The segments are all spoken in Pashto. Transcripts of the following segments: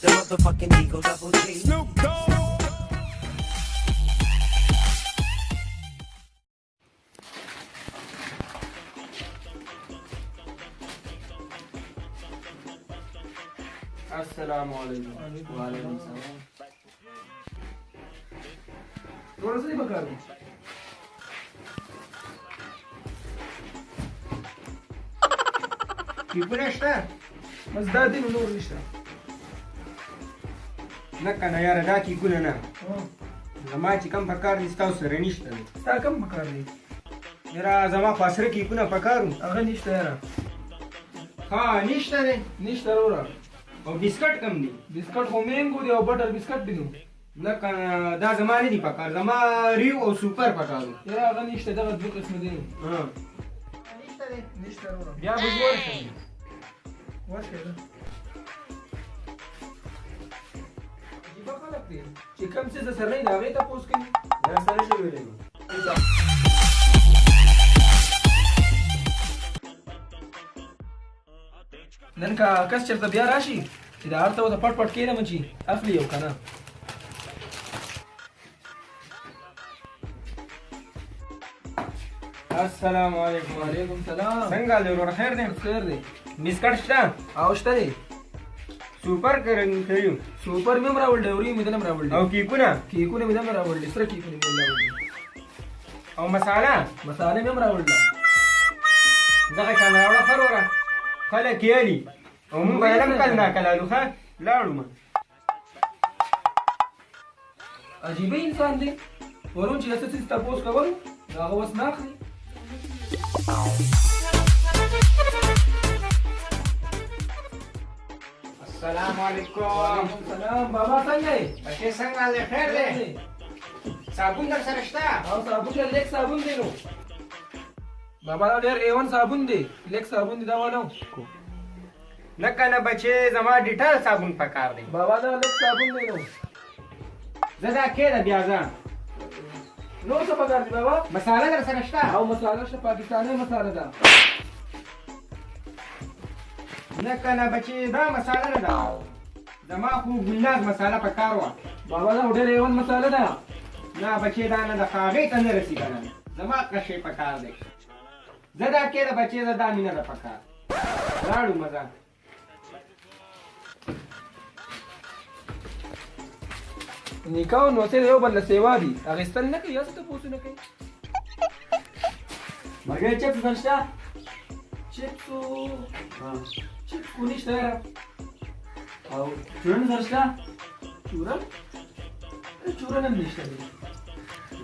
The motherfucking Eagle Double G. Snoop Dogg. السلام عليكم وعليكم السلام थोड़ा सा ही बका दो کیپونه شته بس دا دین نور نشته نه کنه یاره دا کیکونه نه زما چې کم پکار دي ستاسو سره نشته دی ستا کم پکار دی یاره زما خو سره کیکونه پکارو هغه نشته یاره ها نشته دی نشته وروره او بسکټ کم دی بسکټ خو مینګو دی او بټر بسکټ دی نو نه کنه دا زما نه دي پکار زما ریو او سوپر پکارو یاره هغه نشته دغه دوه قسمه دی ها نشته دی نشته وروره بیا به ورشي ورشه ده عجیبه خلک دی چې کم څه سره نه دی هغې تپوس کوي دا سره شوی دی نن که کس چېرته بیا راشي چې د هر ته ورته پټ پټ کښېنم چې اخلي یو که نه السلام علیکم وعلیکم سلام څنګه دی ورور خیر دی خیر دی بسکټ شته او شته دی سوپر کریو سوپر مې هم راوړلی وري مې دنه هم راوړلی او کیکونه کیکونه مې هم راوړلی سره کیکونه مې هم راوړلی او مساله مساله مې هم راوړله دغه شان راوړه ښه وروره خلک یالي او مونږ به علم کله ناکلالو ښه لاړو ما عجیبه انسان دی ورون چې هسه څه تپوس کول د هغه وس نه اخلي السلام علیکم وعلیکم سلام بابا څنګه یې بچې څنګه دی خیر دی صابون در سره شته او صابون یې لیک صابون دی نو بابا دا ډېر A1 صابون دی لیک صابون دی دا وانه نه کنه بچې زما ډیټیل صابون پکار دی بابا دا لیک صابون دی نو زه دا کېده بیا ځه نو څه پکار دی بابا مساله در سره شته او مساله شته پاکستاني مساله ده نه کنه بچې دا مساله نه ده زما خو ګلناز مساله پکار وه بابا دا ډېر A1 مساله ده نه بچې دا نه ده هغې ته نه رسي که نه زما ښه شی پکار دی زه دا کېده بچې زه دا مینه ده پکار لاړو مزه نکاح نو سره یو بل سیوا دي اغستل نه کوي یا څه تاسو نه کوي مګر چپ نشته چپسو چپ کو نشته او چورن نشته چورن چورن هم نشته دي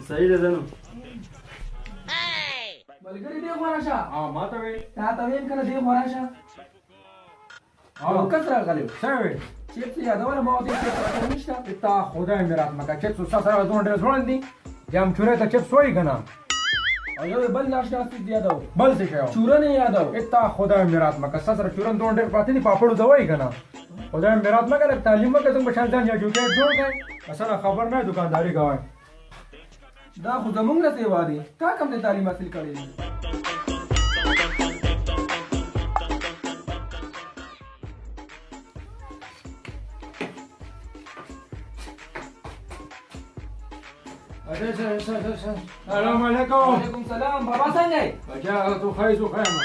صحیح ده نو ملګری دی غواړه ما ته وې تا ته ویم کنه دی غواړه او کس راغلی څه چپس یادونه ما دې څه نشته تا خدای مې رات مکه چپس وسه سره دوه ډېر ځوړل دي یم چوره ته چپس وای کنه او یو بل ناشته ست یادو بل څه شو چورن یادو اتا خدای مې رات مکه سره چورن دوه ډېر پاتې دي پاپړو دوای کنه خدای مې رات مکه تعلیم مکه څنګه بشان ځان یا جوړ کړي اصله خبر نه دکانداری کوي دا خو زمونږ نه سیوا دي تا کوم دې تعلیم حاصل کړی دی السلام علیکم وعلیکم سلام بابا څنګه یې بچا تو خایزو خیمه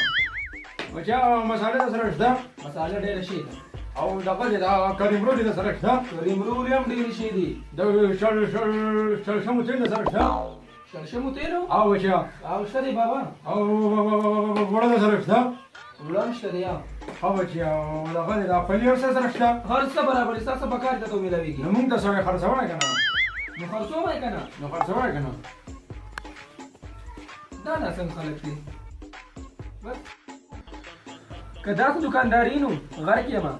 بچا مساله سره شته مساله ډېره شي او دغه دا کریم رو دې سره شته کریم رول هم ډېر شي دي د شل شمو تین سره شته شلشمو تیلو او بچا او شته دی بابا او وړه سره شته وړم شته دی او بچا دغه دا پلیر سره شته هر څه برابر ستاسو په کار ته ته ملويږي نو موږ تاسو خرڅوای کنه نو خرڅو وای کنه نو خرڅوای کنه دا نه څنګه خلک دي بس که دا دکاندارینو غر کې ما